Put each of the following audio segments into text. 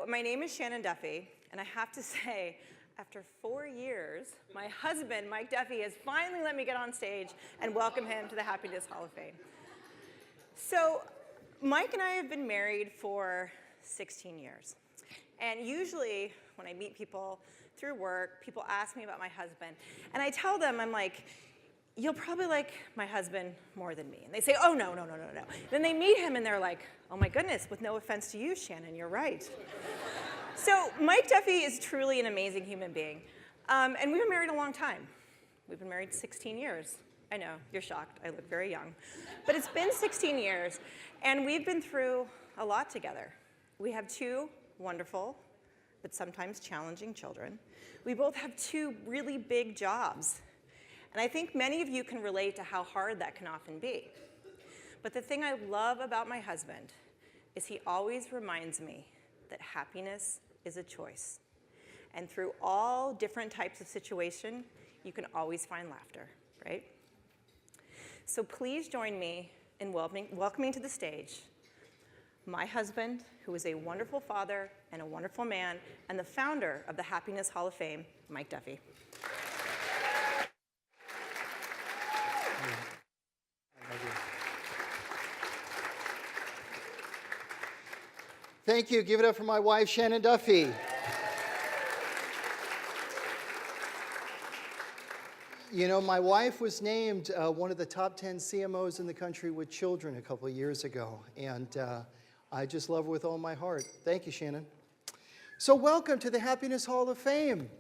my name is Shannon Duffy, and I have to say, after 4 years, my husband, Mike Duffy, has finally let me get on stage and welcome him to the Happiness Hall of Fame. So Mike and I have been married for 16 years. And usually when I meet people through work, people ask me about my husband. And I tell them, I'm like, you'll probably like my husband more than me. And they say, oh, no, no, no, no, no. Then they meet him and they're like, oh my goodness, with no offense to you, Shannon, you're right. So Mike Duffy is truly an amazing human being. And we've been married a long time. We've been married 16 years. I know, you're shocked. I look very young. But it's been 16 years, and we've been through a lot together. We have 2 wonderful, but sometimes challenging children. We both have 2 really big jobs. And I think many of you can relate to how hard that can often be. But the thing I love about my husband is he always reminds me that happiness is a choice. And through all different types of situation, you can always find laughter, right? So please join me in welcoming to the stage my husband, who is a wonderful father and a wonderful man, and the founder of the Happiness Hall of Fame, Mike Duffy. Thank you. Give it up for my wife, Shannon Duffy. You know, my wife was named one of the top 10 CMOs in the country with children a couple of years ago, and I just love her with all my heart. Thank you, Shannon. So welcome to the Happiness Hall of Fame.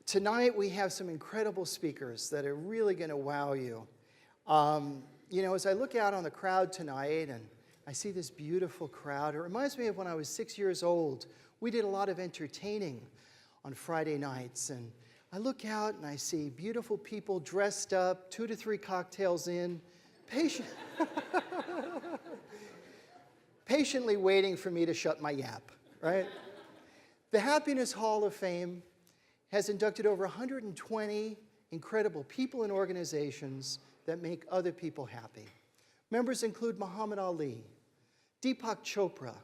Tonight we have some incredible speakers that are really going to wow you. You know, as I look out on the crowd tonight and I see this beautiful crowd, it reminds me of when I was 6 years old. We did a lot of entertaining on Friday nights, and I look out and I see beautiful people dressed up, 2 to 3 cocktails in, patiently waiting for me to shut my yap, right? The Happiness Hall of Fame has inducted over 120 incredible people and organizations that make other people happy. Members include Muhammad Ali, Deepak Chopra,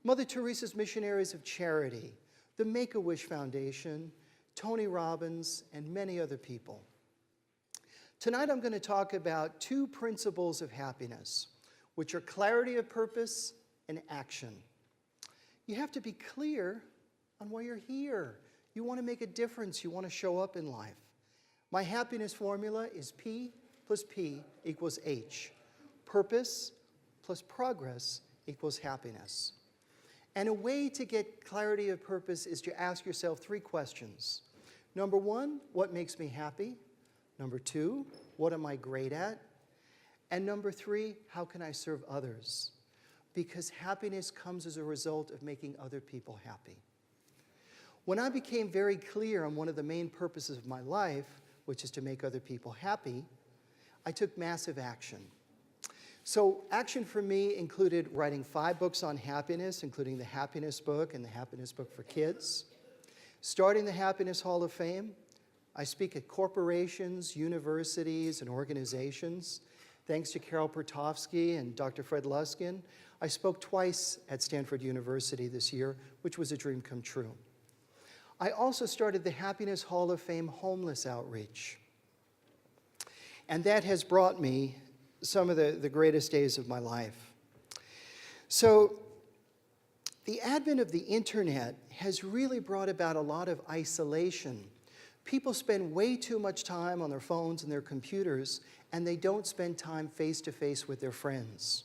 Mother Teresa's Missionaries of Charity, the Make-A-Wish Foundation, Tony Robbins, and many other people. Tonight I'm going to talk about 2 principles of happiness, which are clarity of purpose and action. You have to be clear on why you're here. You want to make a difference. You want to show up in life. My happiness formula is P plus P equals H. Purpose plus progress equals happiness. And a way to get clarity of purpose is to ask yourself 3 questions. Number 1, what makes me happy? Number 2, what am I great at? And number 3, how can I serve others? Because happiness comes as a result of making other people happy. When I became very clear on one of the main purposes of my life, which is to make other people happy, I took massive action. So action for me included writing 5 books on happiness, including the Happiness Book and the Happiness Book for Kids. Starting the Happiness Hall of Fame, I speak at corporations, universities, and organizations. Thanks to Carol Pertofsky and Dr. Fred Luskin, I spoke twice at Stanford University this year, which was a dream come true. I also started the Happiness Hall of Fame Homeless Outreach. And that has brought me some of the greatest days of my life. So the advent of the internet has really brought about a lot of isolation. People spend way too much time on their phones and their computers, and they don't spend time face-to-face with their friends.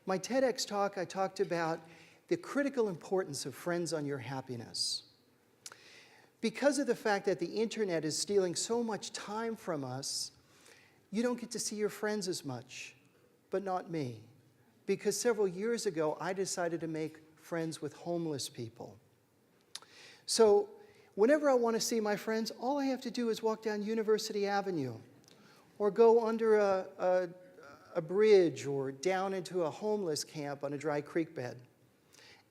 My TEDx talk, I talked about the critical importance of friends on your happiness. Because of the fact that the internet is stealing so much time from us, you don't get to see your friends as much, but not me. Because several years ago, I decided to make friends with homeless people. So whenever I want to see my friends, all I have to do is walk down University Avenue or go under a bridge or down into a homeless camp on a dry creek bed.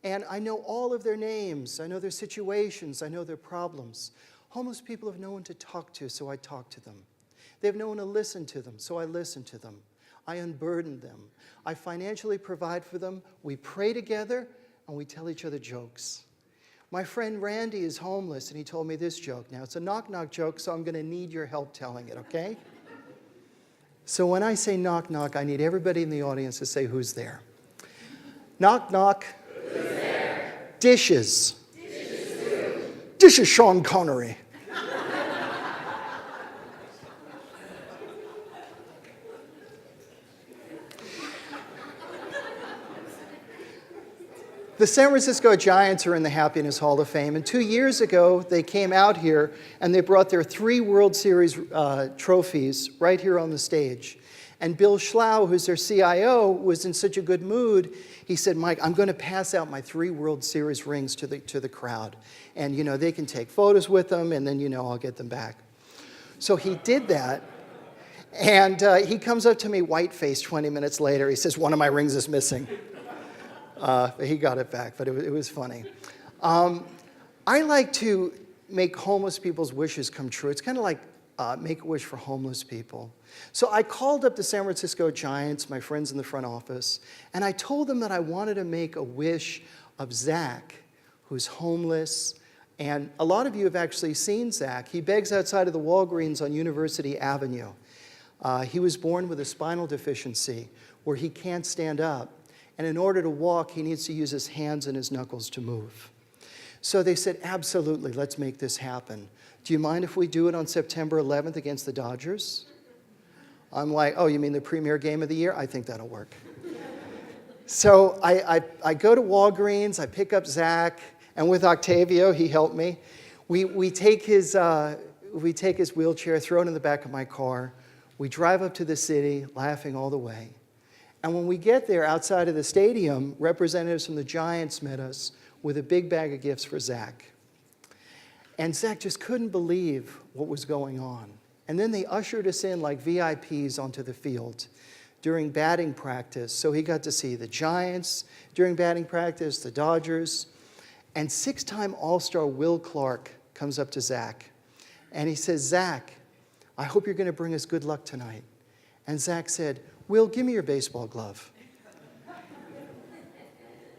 And I know all of their names, I know their situations, I know their problems. Homeless people have no one to talk to, so I talk to them. They have no one to listen to them, so I listen to them. I unburden them. I financially provide for them. We pray together. and we tell each other jokes. My friend Randy is homeless, and he told me this joke. Now, it's a knock-knock joke, so I'm going to need your help telling it, okay? So when I say knock-knock, I need everybody in the audience to say who's there. Knock-knock. Who's there? Dishes. Dishes, Sean Connery. The San Francisco Giants are in the Happiness Hall of Fame, and 2 years ago, they came out here and they brought their 3 World Series trophies right here on the stage. And Bill Schlau, who's their CIO, was in such a good mood, he said, Mike, I'm going to pass out my 3 World Series rings to the crowd. And, they can take photos with them, and then, I'll get them back. So he did that, and he comes up to me white-faced 20 minutes later. He says, one of my rings is missing. He got it back, but it was funny. I like to make homeless people's wishes come true. It's kind of like make a wish for homeless people. So I called up the San Francisco Giants, my friends in the front office, and I told them that I wanted to make a wish of Zach, who's homeless. And a lot of you have actually seen Zach. He begs outside of the Walgreens on University Avenue. He was born with a spinal deficiency where he can't stand up. And in order to walk, he needs to use his hands and his knuckles to move. So they said, absolutely, let's make this happen. Do you mind if we do it on September 11th against the Dodgers? I'm like, oh, you mean the premier game of the year? I think that'll work. So I go to Walgreens, I pick up Zach, and with Octavio, he helped me. We take his wheelchair, throw it in the back of my car. We drive up to the city, laughing all the way. And when we get there, outside of the stadium, representatives from the Giants met us with a big bag of gifts for Zach. And Zach just couldn't believe what was going on. And then they ushered us in like VIPs onto the field during batting practice. So he got to see the Giants during batting practice, the Dodgers. And 6-time All-Star Will Clark comes up to Zach. And he says, Zach, I hope you're going to bring us good luck tonight. And Zach said, Will, give me your baseball glove.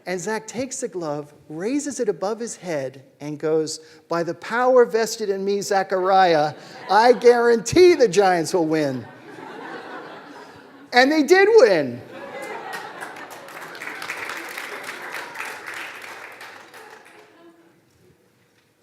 And Zach takes the glove, raises it above his head, and goes, by the power vested in me, Zachariah, I guarantee the Giants will win. And they did win.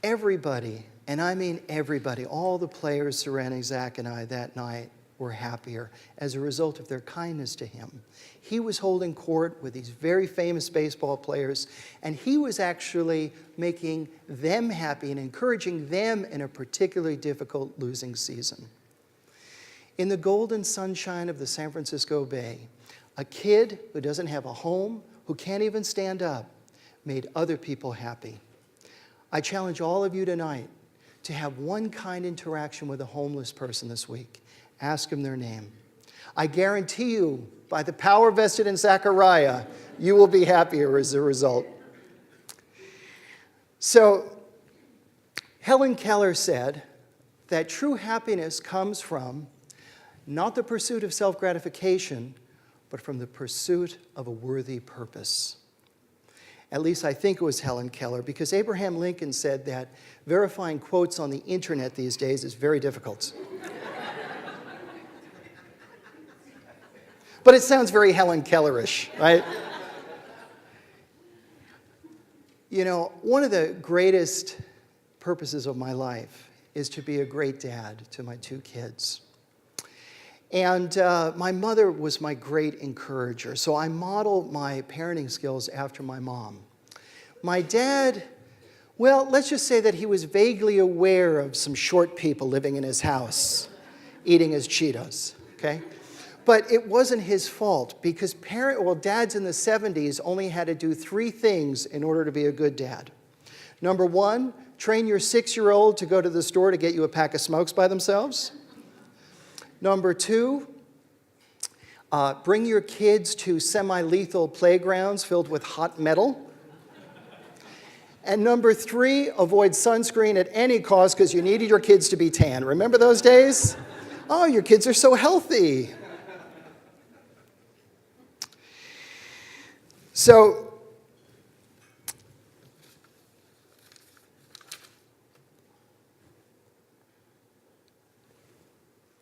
Everybody, and I mean everybody, all the players surrounding Zach and I that night were happier as a result of their kindness to him. He was holding court with these very famous baseball players, and he was actually making them happy and encouraging them in a particularly difficult losing season. In the golden sunshine of the San Francisco Bay, a kid who doesn't have a home, who can't even stand up, made other people happy. I challenge all of you tonight to have one kind interaction with a homeless person this week. Ask them their name. I guarantee you, by the power vested in Zechariah, you will be happier as a result. So, Helen Keller said that true happiness comes from not the pursuit of self-gratification, but from the pursuit of a worthy purpose. At least I think it was Helen Keller, because Abraham Lincoln said that verifying quotes on the internet these days is very difficult. But it sounds very Helen Keller-ish, right? You know, one of the greatest purposes of my life is to be a great dad to my 2 kids. And my mother was my great encourager, so I modeled my parenting skills after my mom. My dad, well, let's just say that he was vaguely aware of some short people living in his house, eating his Cheetos, okay? But it wasn't his fault, because dads in the 70s only had to do 3 things in order to be a good dad. Number 1, train your 6-year-old to go to the store to get you a pack of smokes by themselves. Number 2, bring your kids to semi-lethal playgrounds filled with hot metal. And number 3, avoid sunscreen at any cost because you needed your kids to be tan. Remember those days? Oh, your kids are so healthy. So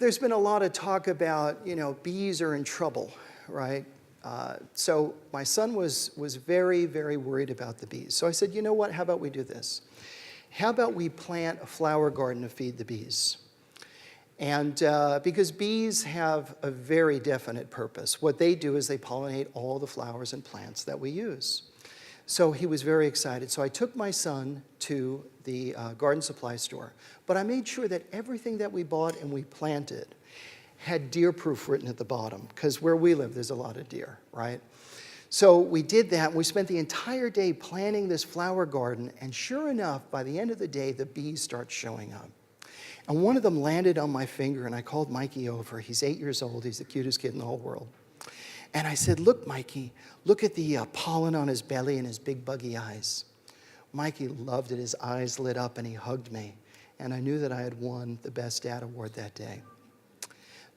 there's been a lot of talk about, bees are in trouble, right? So my son was very, very worried about the bees. So I said, you know what, how about we do this? How about we plant a flower garden to feed the bees? And because bees have a very definite purpose. What they do is they pollinate all the flowers and plants that we use. So he was very excited. So I took my son to the garden supply store. But I made sure that everything that we bought and we planted had deer-proof written at the bottom, because where we live, there's a lot of deer, right? So we did that, and we spent the entire day planting this flower garden, and sure enough, by the end of the day, the bees start showing up. And one of them landed on my finger, and I called Mikey over. He's 8 years old. He's the cutest kid in the whole world. And I said, look, Mikey, look at the pollen on his belly and his big buggy eyes. Mikey loved it. His eyes lit up, and he hugged me. And I knew that I had won the Best Dad Award that day.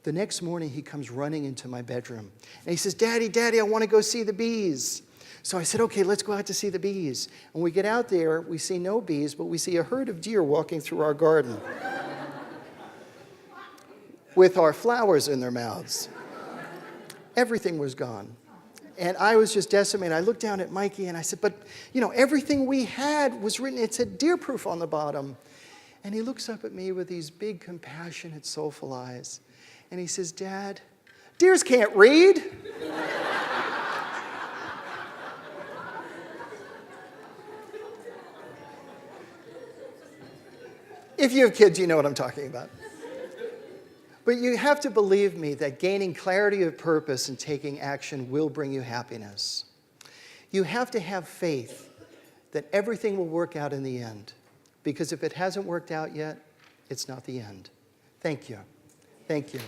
The next morning, he comes running into my bedroom. And he says, Daddy, Daddy, I want to go see the bees. So I said, okay, let's go out to see the bees. And we get out there, we see no bees, but we see a herd of deer walking through our garden with our flowers in their mouths. Everything was gone. And I was just decimated. I looked down at Mikey and I said, but, everything we had was written, it said deer-proof on the bottom. And he looks up at me with these big, compassionate, soulful eyes. And he says, Dad, deers can't read. If you have kids, you know what I'm talking about. But you have to believe me that gaining clarity of purpose and taking action will bring you happiness. You have to have faith that everything will work out in the end. Because if it hasn't worked out yet, it's not the end. Thank you. Thank you.